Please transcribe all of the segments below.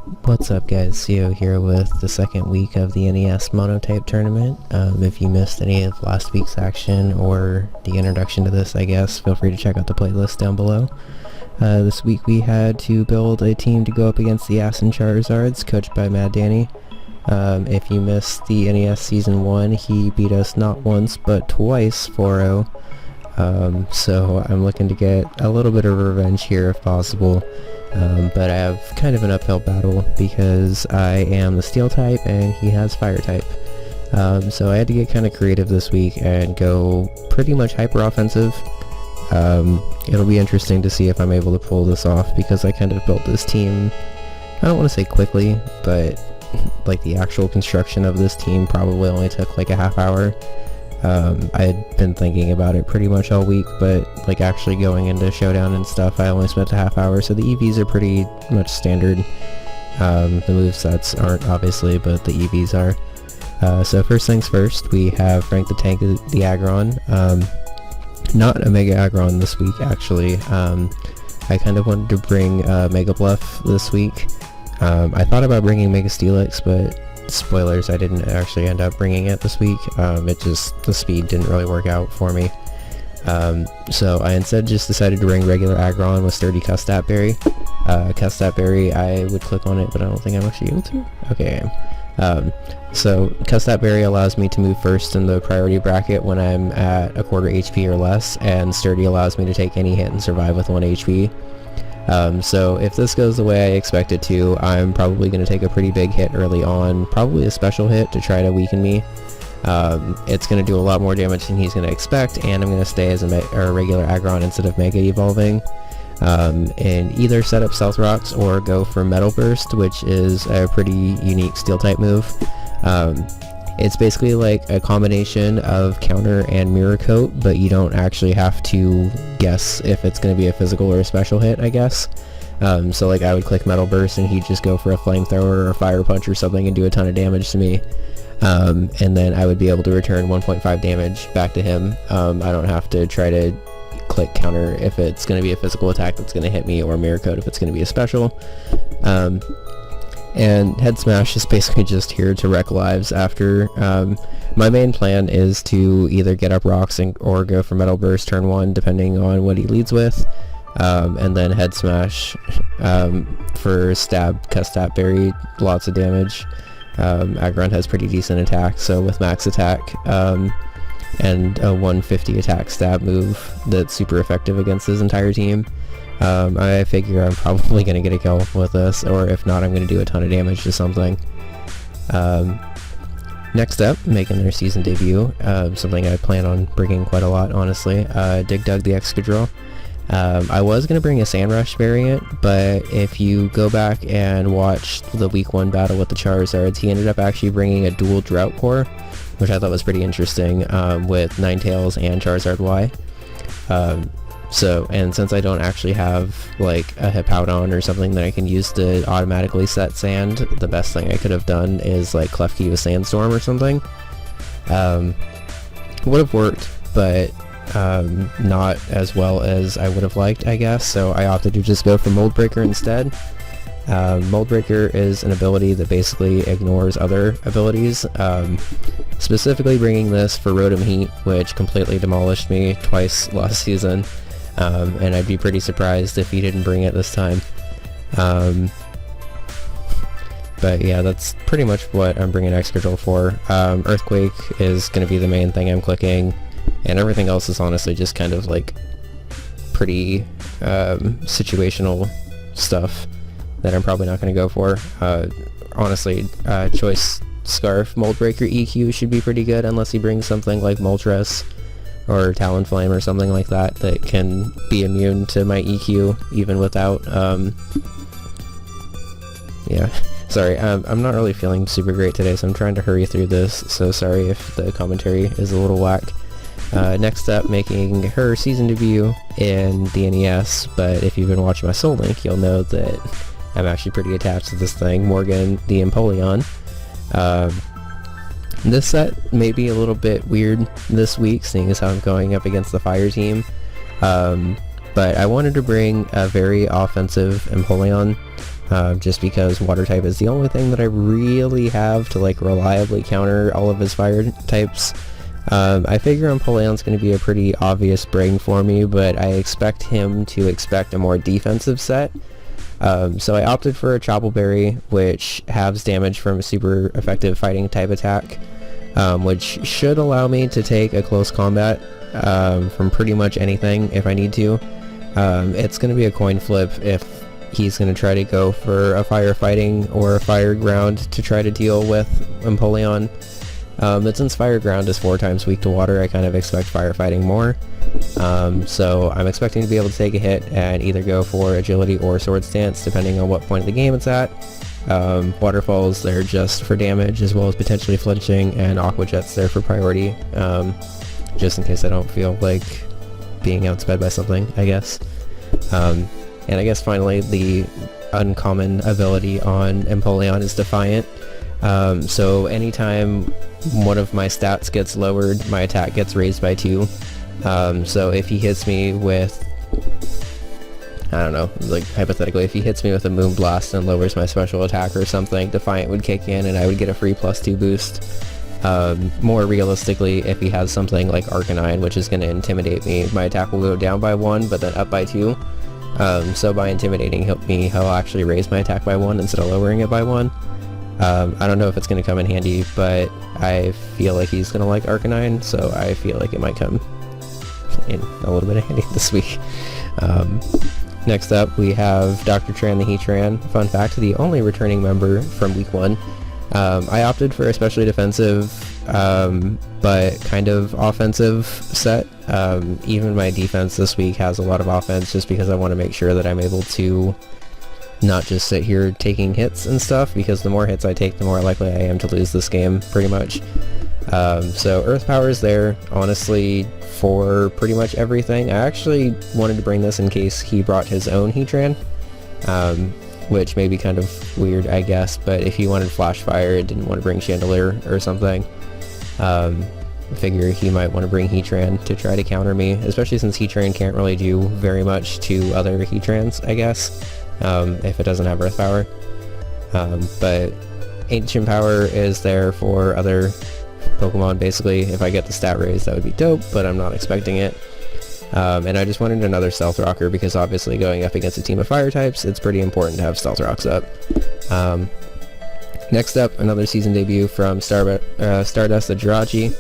What's up guys, Sio here with the second week of the NES Monotype Tournament. If you missed any of last week's action or the introduction to this, I guess, feel free to check out the playlist down below. This week we had to build a team to go up against the Aston Charizards, coached by Mad Danny. If you missed the NES Season 1, he beat us not once but twice 4-0. So I'm looking to get a little bit of revenge here if possible. But I have kind of an uphill battle because I am the Steel type and he has Fire type. So I had to get kind of creative this week and go pretty much hyper offensive. It'll be interesting to see if I'm able to pull this off because I kind of built this team, I don't want to say quickly, but like the actual construction of this team probably only took like a half hour. I had been thinking about it pretty much all week, but like actually going into Showdown and stuff, I only spent a half hour, so the EVs are pretty much standard. The movesets aren't obviously, but the EVs are. So first things first, we have Frank the Tank the Aggron. Not a Mega Aggron this week actually. I kind of wanted to bring Mega Bluff this week. I thought about bringing Mega Steelix, but spoilers, I didn't actually end up bringing it this week. The speed didn't really work out for me. So I instead just decided to bring regular Aggron with sturdy Custat Berry. Custat Berry, I would click on it, but I don't think I'm actually able to. Okay, I am. So Custat Berry allows me to move first in the priority bracket when I'm at a quarter HP or less, and sturdy allows me to take any hit and survive with 1 HP. So if this goes the way I expect it to, I'm probably going to take a pretty big hit early on, probably a special hit to try to weaken me. It's going to do a lot more damage than he's going to expect, and I'm going to stay as a regular Aggron instead of Mega Evolving. And either set up Stealth Rocks or go for Metal Burst, which is a pretty unique Steel type move. It's basically like a combination of counter and mirror coat, but you don't actually have to guess if it's going to be a physical or a special hit, I guess. So like I would click Metal Burst and he'd just go for a flamethrower or a fire punch or something and do a ton of damage to me. And then I would be able to return 1.5 damage back to him. I don't have to try to click counter if it's going to be a physical attack that's going to hit me, or mirror coat if it's going to be a special. And Head Smash is basically just here to wreck lives after. My main plan is to either get up rocks or go for Metal Burst turn 1, depending on what he leads with. And then Head Smash for Stab, Custat Berry, lots of damage. Aggron has pretty decent attack, so with max attack and a 150 attack stab move that's super effective against his entire team. I figure I'm probably going to get a kill with this, or if not, I'm going to do a ton of damage to something. Next up, making their season debut, something I plan on bringing quite a lot, honestly, Dig Dug the Excadrill. I was going to bring a Sand Rush variant, but if you go back and watch the week 1 battle with the Charizards, he ended up actually bringing a dual Drought Core, which I thought was pretty interesting, with Ninetales and Charizard Y. And since I don't actually have like a Hippowdon or something that I can use to automatically set sand, the best thing I could have done is like Klefki with Sandstorm or something. Would have worked, but not as well as I would have liked, I guess, so I opted to just go for Mold Breaker instead. Mold Breaker is an ability that basically ignores other abilities, specifically bringing this for Rotom Heat, which completely demolished me twice last season. And I'd be pretty surprised if he didn't bring it this time. But yeah, that's pretty much what I'm bringing Excadrill for. Earthquake is going to be the main thing I'm clicking, and everything else is honestly just kind of like pretty situational stuff that I'm probably not going to go for. Honestly, Choice Scarf Mold Breaker EQ should be pretty good unless he brings something like Moltres or Talonflame or something like that that can be immune to my EQ even without, yeah, sorry, I'm not really feeling super great today, so I'm trying to hurry through this, so sorry if the commentary is a little whack. Next up, making her season debut in the NES, but if you've been watching my Soul Link, you'll know that I'm actually pretty attached to this thing, Morgan the Empoleon. This set may be a little bit weird this week, seeing as how I'm going up against the Fire team, but I wanted to bring a very offensive Empoleon. just because water type is the only thing that I really have to like reliably counter all of his fire types. I figure Empoleon's going to be a pretty obvious bring for me, but I expect him to expect a more defensive set. So I opted for a Choppleberry, which halves damage from a super effective fighting type attack, which should allow me to take a close combat from pretty much anything if I need to. It's going to be a coin flip if he's going to try to go for a firefighting or a fire ground to try to deal with Empoleon. But since fire ground is 4 times weak to water, I kind of expect firefighting more. So I'm expecting to be able to take a hit and either go for agility or sword stance depending on what point of the game it's at. Waterfalls, they're just for damage as well as potentially flinching, and Aqua Jet's there for priority, just in case I don't feel like being outsped by something, I guess. And I guess finally the uncommon ability on Empoleon is Defiant. So anytime one of my stats gets lowered, my attack gets raised by 2. So if he hits me with, I don't know, like hypothetically, if he hits me with a Moonblast and lowers my special attack or something, Defiant would kick in and I would get a free +2 boost. More realistically, if he has something like Arcanine, which is going to intimidate me, my attack will go down by 1 but then up by 2. So by intimidating he'll actually raise my attack by 1 instead of lowering it by 1. I don't know if it's going to come in handy, but I feel like he's going to like Arcanine, so I feel like it might come in a little bit of handy this week. Next up, we have Dr. Tran the Heatran. Fun fact, the only returning member from week 1. I opted for a especially defensive, but kind of offensive set. Even my defense this week has a lot of offense just because I want to make sure that I'm able to not just sit here taking hits and stuff, because the more hits I take, the more likely I am to lose this game, pretty much. So Earth Power is there, honestly, for pretty much everything. I actually wanted to bring this in case he brought his own Heatran, which may be kind of weird, I guess, but if he wanted Flash Fire and didn't want to bring Chandelier or something, I figure he might want to bring Heatran to try to counter me, especially since Heatran can't really do very much to other Heatrans, I guess. If it doesn't have Earth Power. But Ancient Power is there for other Pokemon, basically. If I get the stat raise, that would be dope, but I'm not expecting it. And I just wanted another Stealth Rocker, because obviously going up against a team of Fire types, it's pretty important to have Stealth Rocks up. Next up, another season debut from Stardust the Jirachi.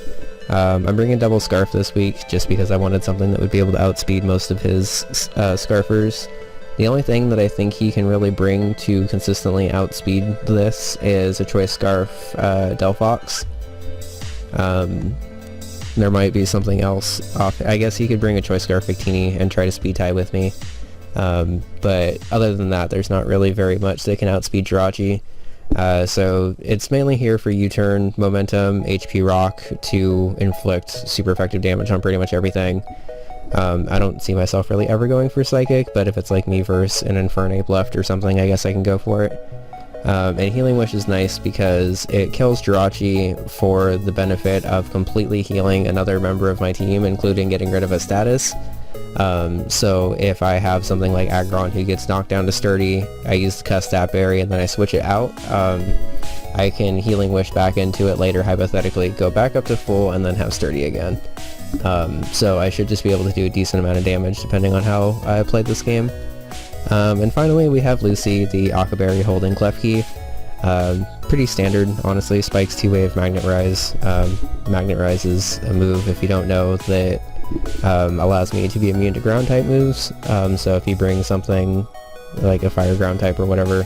I'm bringing Double Scarf this week, just because I wanted something that would be able to outspeed most of his Scarfers. The only thing that I think he can really bring to consistently outspeed this is a Choice Scarf Delphox. There might be something else off. I guess he could bring a Choice Scarf Victini and try to speed tie with me. But other than that, there's not really very much that can outspeed Jirachi. So it's mainly here for U-turn, momentum, HP rock to inflict super effective damage on pretty much everything. I don't see myself really ever going for Psychic, but if it's like me versus an Infernape left or something, I guess I can go for it. And Healing Wish is nice because it kills Jirachi for the benefit of completely healing another member of my team, including getting rid of a status. So if I have something like Aggron who gets knocked down to Sturdy, I use the Cuss Stat Berry and then I switch it out, I can Healing Wish back into it later, hypothetically, go back up to full, and then have Sturdy again. So I should just be able to do a decent amount of damage depending on how I played this game. And finally we have Lucy, the Akaberry holding Klefki. Pretty standard, honestly. Spike's 2-wave Magnet Rise. Magnet Rise is a move, if you don't know, that allows me to be immune to ground type moves. So if you bring something like a fire ground type or whatever,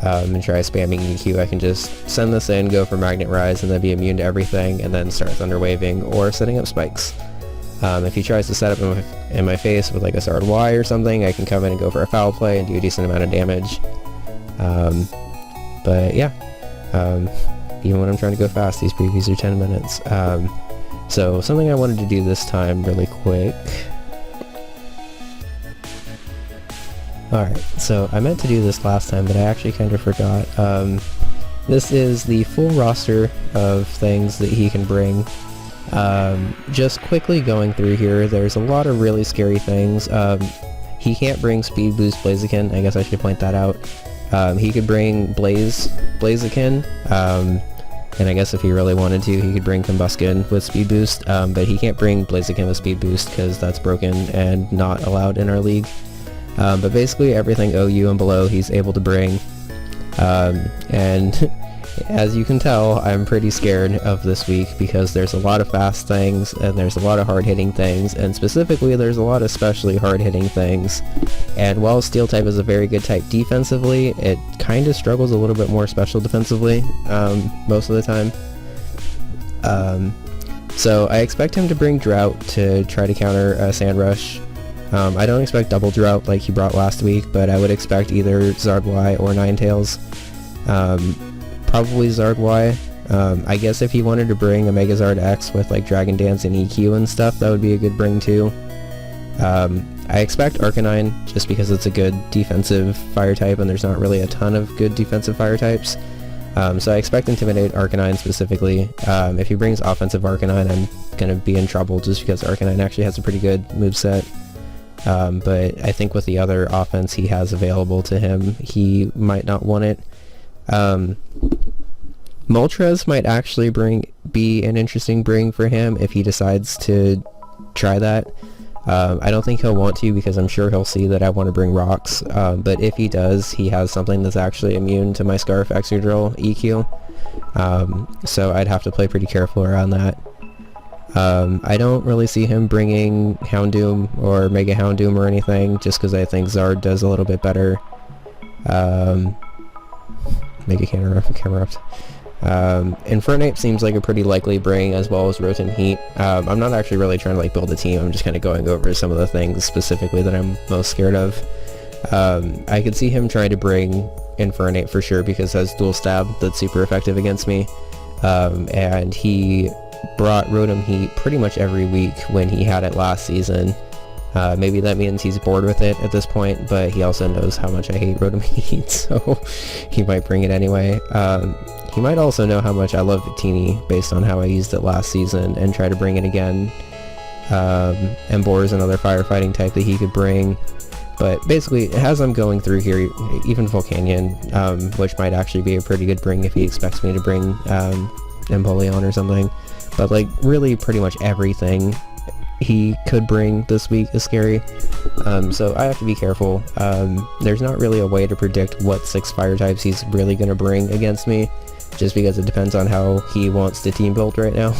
and try spamming EQ, I can just send this in, go for Magnet Rise, and then be immune to everything, and then start Thunder Waving or setting up spikes. If he tries to set up in my face with like a Sard Y or something, I can come in and go for a Foul Play and do a decent amount of damage. But yeah, even when I'm trying to go fast, these previews are 10 minutes. So something I wanted to do this time really quick. Alright, so I meant to do this last time, but I actually kind of forgot. This is the full roster of things that he can bring. Just quickly going through here, there's a lot of really scary things. He can't bring Speed Boost Blaziken, I guess I should point that out. He could bring Blaziken, and I guess if he really wanted to, he could bring Combusken with speed boost, but he can't bring Blaziken with speed boost because that's broken and not allowed in our league. But basically everything OU and below he's able to bring, and as you can tell, I'm pretty scared of this week because there's a lot of fast things and there's a lot of hard-hitting things, and specifically there's a lot of especially hard-hitting things. And while Steel type is a very good type defensively, it kind of struggles a little bit more special defensively most of the time. So I expect him to bring Drought to try to counter Sand Rush. I don't expect double Drought like he brought last week, but I would expect either Zard Y or Ninetales. Probably Zard Y. I guess if he wanted to bring a Megazard X with like Dragon Dance and EQ and stuff, that would be a good bring too. I expect Arcanine just because it's a good defensive fire type and there's not really a ton of good defensive fire types. So I expect Intimidate Arcanine specifically. If he brings offensive Arcanine, I'm going to be in trouble just because Arcanine actually has a pretty good moveset. But I think with the other offense he has available to him, he might not want it. Moltres might actually be an interesting bring for him if he decides to try that. I don't think he'll want to because I'm sure he'll see that I want to bring rocks, but if he does, he has something that's actually immune to my Scarf Excadrill EQ, so I'd have to play pretty careful around that. I don't really see him bringing Houndoom or Mega Houndoom or anything, just because I think Zard does a little bit better. Mega Camerupt. Infernape seems like a pretty likely bring, as well as Rotom Heat. I'm not actually really trying to like build a team, I'm just kind of going over some of the things specifically that I'm most scared of. I could see him trying to bring Infernape for sure because it has Dual Stab that's super effective against me. And he brought Rotom Heat pretty much every week when he had it last season. Maybe that means he's bored with it at this point, but he also knows how much I hate Rotom Heat, so he might bring it anyway. He might also know how much I love Victini based on how I used it last season and try to bring it again. Emboar is another firefighting type that he could bring. But basically, as I'm going through here, even Volcanion, which might actually be a pretty good bring if he expects me to bring Empoleon or something. But like really pretty much everything he could bring this week is scary, so I have to be careful. There's not really a way to predict what 6 fire types he's really going to bring against me, just because it depends on how he wants to team build right now.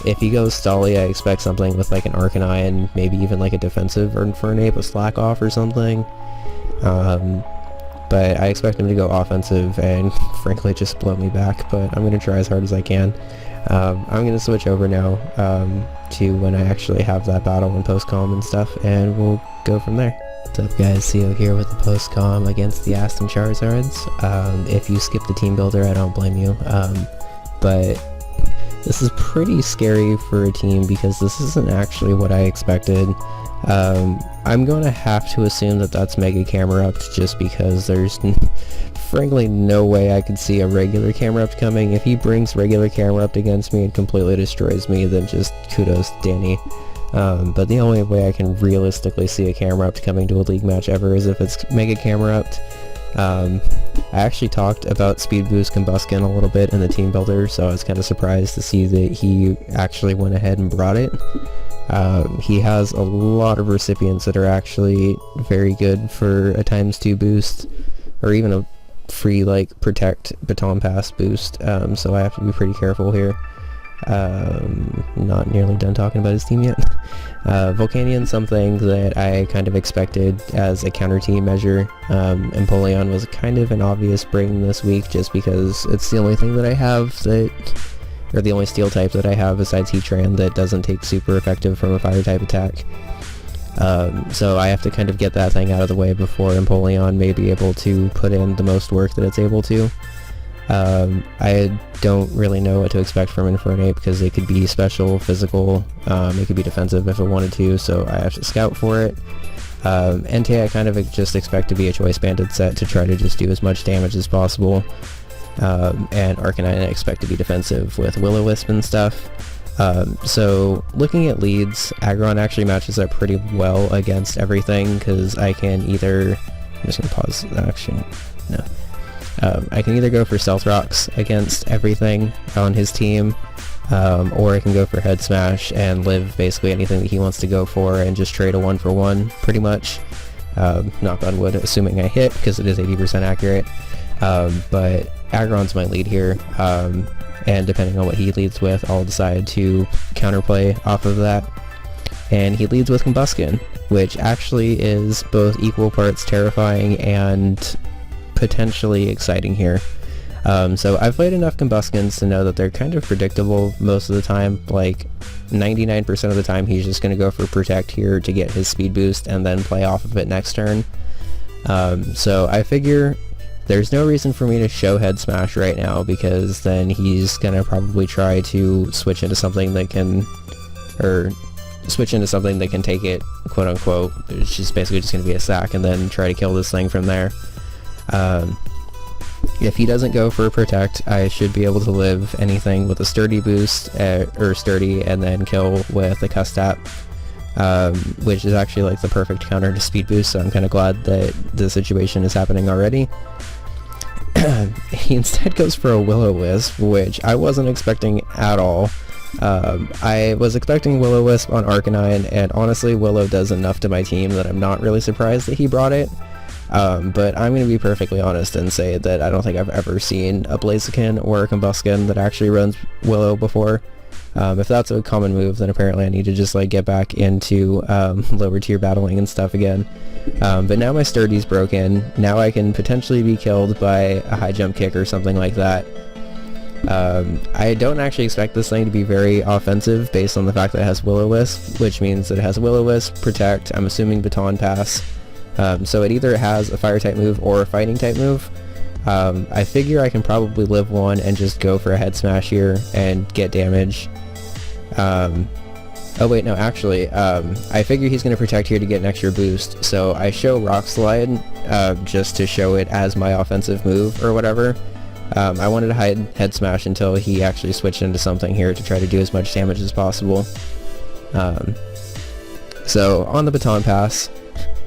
If he goes Stolly, I expect something with like an Arcanine, maybe even like a defensive or Infernape, a Slack Off or something. But I expect him to go offensive and frankly just blow me back, but I'm going to try as hard as I can. I'm going to switch over now to when I actually have that battle and post-comm and stuff, and we'll go from there. What's up guys, Sio here with the post-comm against the Aston Charizards. If you skip the team builder, I don't blame you, but this is pretty scary for a team because this isn't actually what I expected. I'm going to have to assume that that's Mega Camerupt just because there's frankly no way I could see a regular Camerupt coming. If he brings regular Camerupt against me and completely destroys me, then just kudos to Danny. But the only way I can realistically see a Camerupt coming to a league match ever is if it's Mega Camerupt. I actually talked about Speed Boost Combusken a little bit in the team builder, so I was kind of surprised to see that he actually went ahead and brought it. He has a lot of recipients that are actually very good for a ×2 boost, or even a free like Protect Baton Pass boost, so I have to be pretty careful here. Not nearly done talking about his team yet. Volcanion, something that I kind of expected as a counter team measure. Empoleon was kind of an obvious bring this week just because it's the only thing that I have that, or the only steel type that I have besides Heatran that doesn't take super effective from a fire type attack. So I have to kind of get that thing out of the way before Empoleon may be able to put in the most work that it's able to. I don't really know what to expect from Infernape because it could be special, physical, it could be defensive if it wanted to, so I have to scout for it. Entei I kind of just expect to be a choice banded set to try to just do as much damage as possible. And Arcanine I expect to be defensive with Will-O-Wisp and stuff. So looking at leads, Aggron actually matches up pretty well against everything because I can either I'm just gonna pause that action. No. I can either go for Stealth Rocks against everything on his team, or I can go for Head Smash and live basically anything that he wants to go for and just trade a 1-for-1, pretty much. Knock on wood, assuming I hit, because it is 80% accurate. But Aggron's my lead here, and depending on what he leads with, I'll decide to counterplay off of that. And he leads with Combustion, which actually is both equal parts terrifying and potentially exciting here. So I've played enough Combustions to know that they're kind of predictable most of the time. Like 99% of the time he's just going to go for Protect here to get his speed boost and then play off of it next turn. So I figure there's no reason for me to show Head Smash right now, because then he's going to probably try to switch into something that can, take it, quote unquote. It's just basically just going to be a sack, and then try to kill this thing from there. If he doesn't go for Protect, I should be able to live anything with a Sturdy boost, or Sturdy, and then kill with a Cuss Tap, which is actually like the perfect counter to Speed Boost, so I'm kind of glad that the situation is happening already. He instead goes for a Will-O-Wisp, which I wasn't expecting at all. I was expecting Will-O-Wisp on Arcanine, and honestly Willow does enough to my team that I'm not really surprised that he brought it. But I'm going to be perfectly honest and say that I don't think I've ever seen a Blaziken or a Combustion that actually runs Willow before. If that's a common move, then apparently I need to just like get back into lower tier battling and stuff again. But now my Sturdy's broken. Now I can potentially be killed by a high jump kick or something like that. I don't actually expect this thing to be very offensive based on the fact that it has Will-O-Wisp, which means that it has Will-O-Wisp, Protect, I'm assuming Baton Pass. So it either has a fire type move or a fighting type move. I figure I can probably live one and just go for a Head Smash here and get damage. Oh wait, no, actually, I figure he's going to Protect here to get an extra boost, so I show Rock Slide, just to show it as my offensive move or whatever. I wanted to hide Head Smash until he actually switched into something here to try to do as much damage as possible. So on the Baton Pass,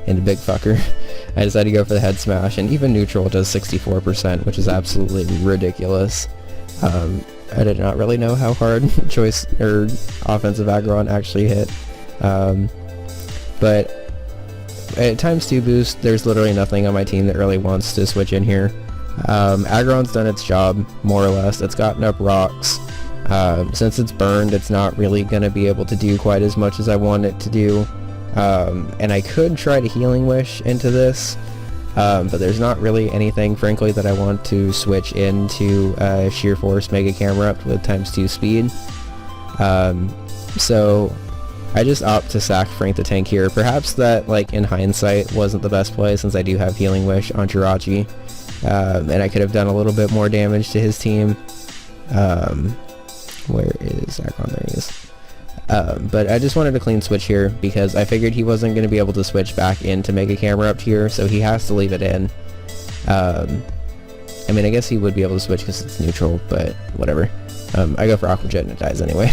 and a big fucker, I decided to go for the Head Smash, and even neutral does 64%, which is absolutely ridiculous. I did not really know how hard choice or offensive Aggron actually hit, but at ×2 boost, there's literally nothing on my team that really wants to switch in here. Aggron's done its job, more or less. It's gotten up rocks. Since it's burned, it's not really going to be able to do quite as much as I want it to do. And I could try to Healing Wish into this, but there's not really anything, frankly, that I want to switch into Sheer Force Mega Camerupt with ×2 speed. So I just opt to sack Frank the Tank here. Perhaps that, like, in hindsight, wasn't the best play, since I do have Healing Wish on Jirachi, and I could have done a little bit more damage to his team. Where is Aggron? There he is. But I just wanted a clean switch here, because I figured he wasn't going to be able to switch back into Mega Camerupt here, so he has to leave it in. I mean, I guess he would be able to switch because it's neutral, but whatever. I go for Aqua Jet and it dies anyway.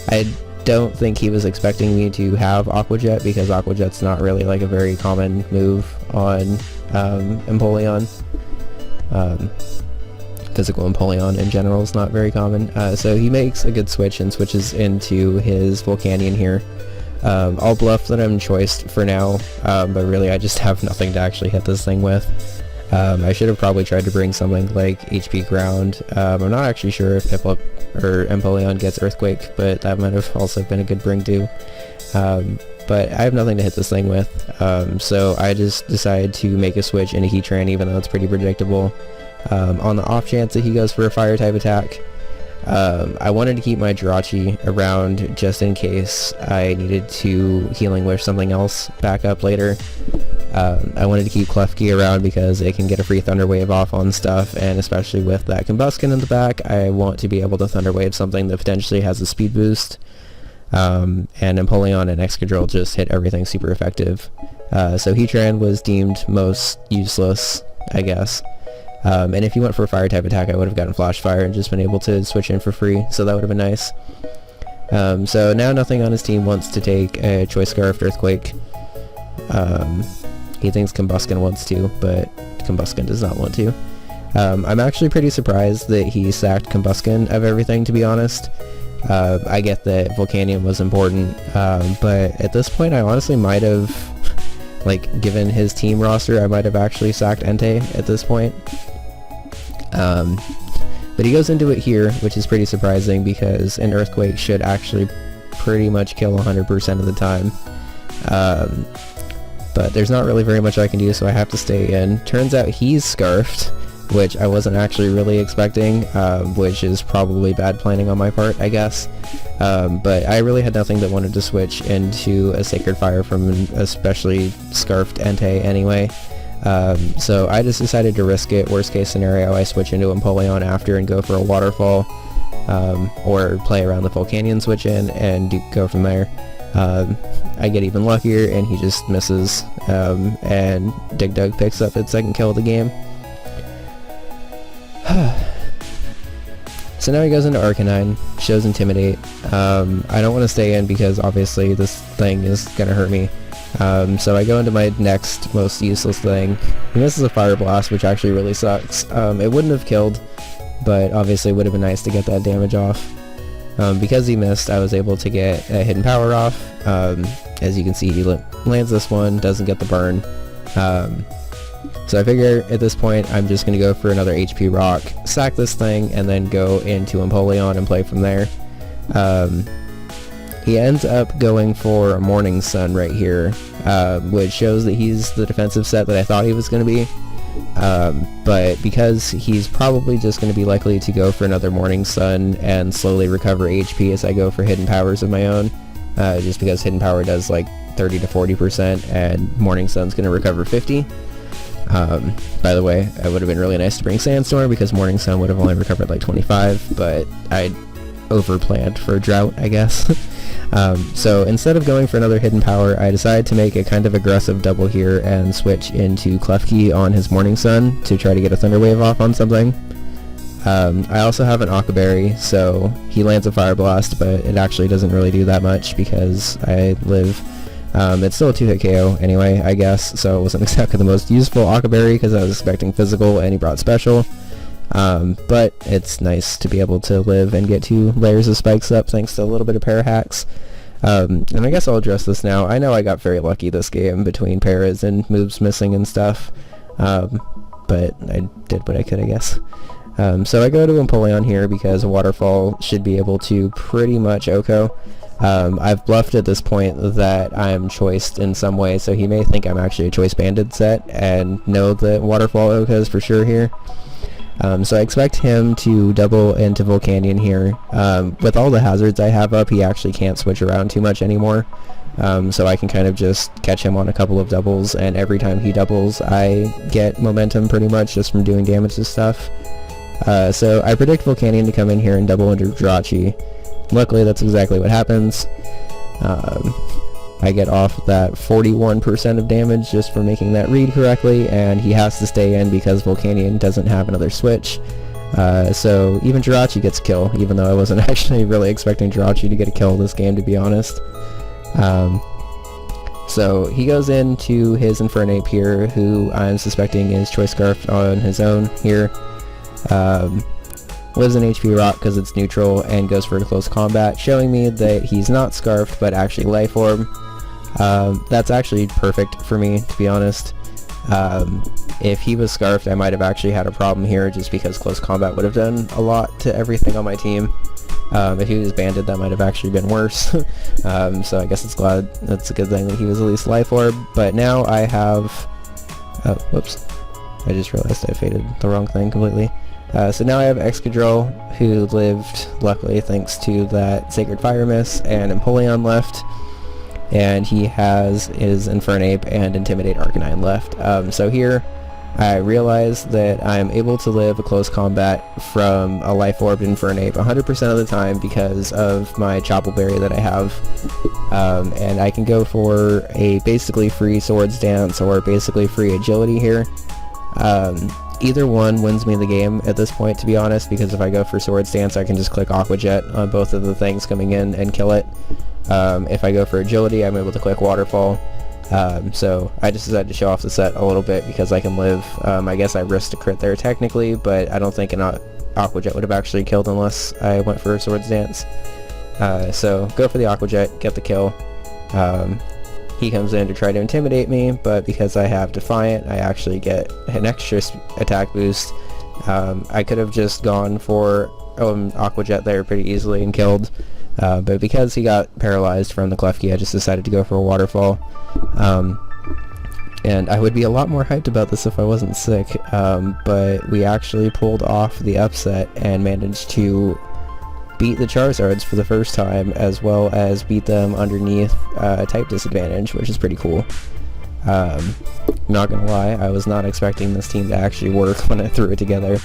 I don't think he was expecting me to have Aqua Jet, because Aqua Jet's not really like a very common move on Empoleon. Physical Empoleon in general is not very common, so he makes a good switch and switches into his Volcanion here. I'll bluff that I'm choiced for now, but really I just have nothing to actually hit this thing with. I should have probably tried to bring something like HP Ground. I'm not actually sure if Piplup or Empoleon gets Earthquake, but that might have also been a good bring too. But I have nothing to hit this thing with, so I just decided to make a switch into Heatran, even though it's pretty predictable. On the off chance that he goes for a fire type attack, I wanted to keep my Jirachi around just in case I needed to Healing Wish something else back up later. I wanted to keep Klefki around because it can get a free Thunder Wave off on stuff, and especially with that Combustion in the back, I want to be able to Thunder Wave something that potentially has a speed boost. And Empoleon and Excadrill just hit everything super effective. So Heatran was deemed most useless, I guess. And if he went for a fire type attack, I would have gotten Flash Fire and just been able to switch in for free, so that would have been nice. So now nothing on his team wants to take a Choice Scarf Earthquake. He thinks Combusken wants to, but Combusken does not want to. I'm actually pretty surprised that he sacked Combusken of everything, to be honest. I get that Volcanion was important, but at this point I honestly might have, like, given his team roster, I might have actually sacked Entei at this point. But he goes into it here, which is pretty surprising because an Earthquake should actually pretty much kill 100% of the time. But there's not really very much I can do, so I have to stay in. Turns out he's Scarfed, which I wasn't actually really expecting, which is probably bad planning on my part, I guess. But I really had nothing that wanted to switch into a Sacred Fire from an especially Scarfed Entei anyway. So I just decided to risk it. Worst case scenario, I switch into Empoleon after and go for a Waterfall, or play around the Volcanion switch in and go from there. I get even luckier and he just misses, and Dig Dug picks up its second kill of the game. So now he goes into Arcanine, shows Intimidate. I don't want to stay in because obviously this thing is going to hurt me. So I go into my next most useless thing. He misses a Fire Blast, which actually really sucks. It wouldn't have killed, but obviously it would have been nice to get that damage off. Because he missed, I was able to get a Hidden Power off. As you can see, he lands this one, doesn't get the burn. So I figure at this point I'm just going to go for another HP Rock, sack this thing, and then go into Empoleon and play from there. He ends up going for a Morning Sun right here, which shows that he's the defensive set that I thought he was going to be. But because he's probably just going to be likely to go for another Morning Sun and slowly recover HP as I go for Hidden Powers of my own, just because Hidden Power does like 30 to 40% and Morning Sun's going to recover 50. By the way, it would have been really nice to bring Sandstorm because Morning Sun would have only recovered like 25, but I overplanned for Drought, I guess. So instead of going for another Hidden Power, I decided to make a kind of aggressive double here and switch into Klefki on his Morning Sun to try to get a Thunder Wave off on something. I also have an Aqua Berry, so he lands a Fire Blast, but it actually doesn't really do that much because I live. It's still a 2-hit KO anyway, I guess, so it wasn't exactly the most useful Aqua Berry because I was expecting physical and he brought special. But it's nice to be able to live and get 2 layers of spikes up thanks to a little bit of para hacks. And I guess I'll address this now. I know I got very lucky this game between paras and moves missing and stuff, but I did what I could, I guess. So I go to Empoleon here because a Waterfall should be able to pretty much OHKO. I've bluffed at this point that I'm choiced in some way, so he may think I'm actually a Choice Banded set and know that Waterfall OHKOs for sure here. So I expect him to double into Volcanion here. With all the hazards I have up, he actually can't switch around too much anymore. So I can kind of just catch him on a couple of doubles, and every time he doubles I get momentum pretty much just from doing damage to stuff. So I predict Volcanion to come in here and double into Jirachi. Luckily that's exactly what happens. I get off that 41% of damage just for making that read correctly, and he has to stay in because Volcanion doesn't have another switch. So even Jirachi gets a kill, even though I wasn't actually really expecting Jirachi to get a kill this game, to be honest. So he goes into his Infernape here, who I'm suspecting is Choice Scarf on his own here. Lives in HP Rock because it's neutral and goes for a close combat, showing me that he's not Scarfed but actually Life Orb. That's actually perfect for me, to be honest. If he was Scarfed, I might have actually had a problem here just because close combat would have done a lot to everything on my team. If he was Banded, that might have actually been worse. So I guess that's a good thing that he was at least Life Orb. But now I have... Oh, whoops. I just realized I faded the wrong thing completely. So now I have Excadrill, who lived, luckily, thanks to that Sacred Fire miss, and Empoleon left. And he has his Infernape and Intimidate Arcanine left. So here, I realize that I'm able to live a close combat from a Life Orbed Infernape 100% of the time because of my Chople Berry that I have. And I can go for a basically free Swords Dance or basically free Agility here. Either one wins me the game at this point, to be honest, because if I go for Swords Dance, I can just click Aqua Jet on both of the things coming in and kill it. If I go for Agility, I'm able to click Waterfall. So I just decided to show off the set a little bit because I can live. I guess I risked a crit there technically, but I don't think an Aqua Jet would have actually killed unless I went for a Swords Dance. So go for the Aqua Jet, get the kill. He comes in to try to intimidate me, but because I have Defiant, I actually get an extra attack boost. I could have just gone for Aqua Jet there pretty easily and killed, but because he got paralyzed from the Klefki, I just decided to go for a Waterfall. And I would be a lot more hyped about this if I wasn't sick, but we actually pulled off the upset and managed to beat the Charizards for the first time, as well as beat them underneath type disadvantage, which is pretty cool. Not gonna lie, I was not expecting this team to actually work when I threw it together.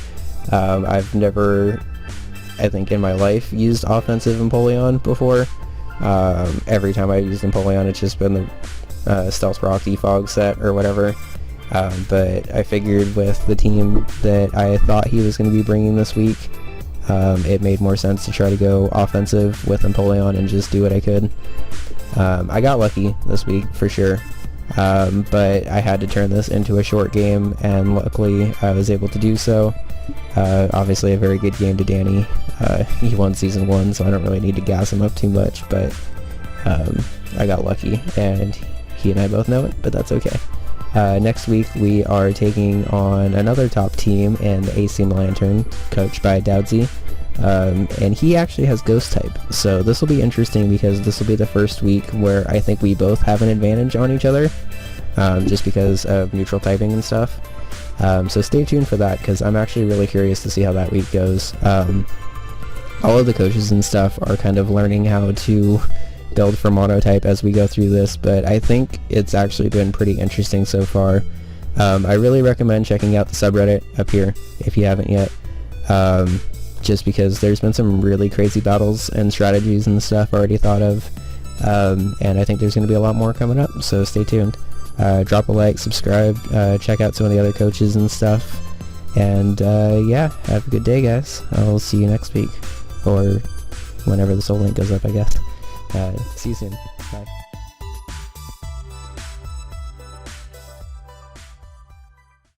I've never, I think in my life, used offensive Empoleon before. Every time I've used Empoleon, it's just been the Stealth Rock Defog set or whatever. But I figured with the team that I thought he was going to be bringing this week, it made more sense to try to go offensive with Empoleon and just do what I could. I got lucky this week for sure, but I had to turn this into a short game, and luckily I was able to do so. Obviously a very good game to Danny. He won Season 1, so I don't really need to gas him up too much, but I got lucky, and he and I both know it, but that's okay. Next week we are taking on another top team in the AC Lantern, coached by Dowdsy, and he actually has Ghost type, so this will be interesting because this will be the first week where I think we both have an advantage on each other, just because of neutral typing and stuff. So stay tuned for that, because I'm actually really curious to see how that week goes. All of the coaches and stuff are kind of learning how to build for Monotype as we go through this, but I think it's actually been pretty interesting so far. I really recommend checking out the subreddit up here if you haven't yet, just because there's been some really crazy battles and strategies and stuff already thought of, and I think there's going to be a lot more coming up, so stay tuned. Drop a like, subscribe, check out some of the other coaches and stuff, and yeah, have a good day, guys. I'll see you next week, or whenever this whole link goes up, I guess. See you soon. Bye.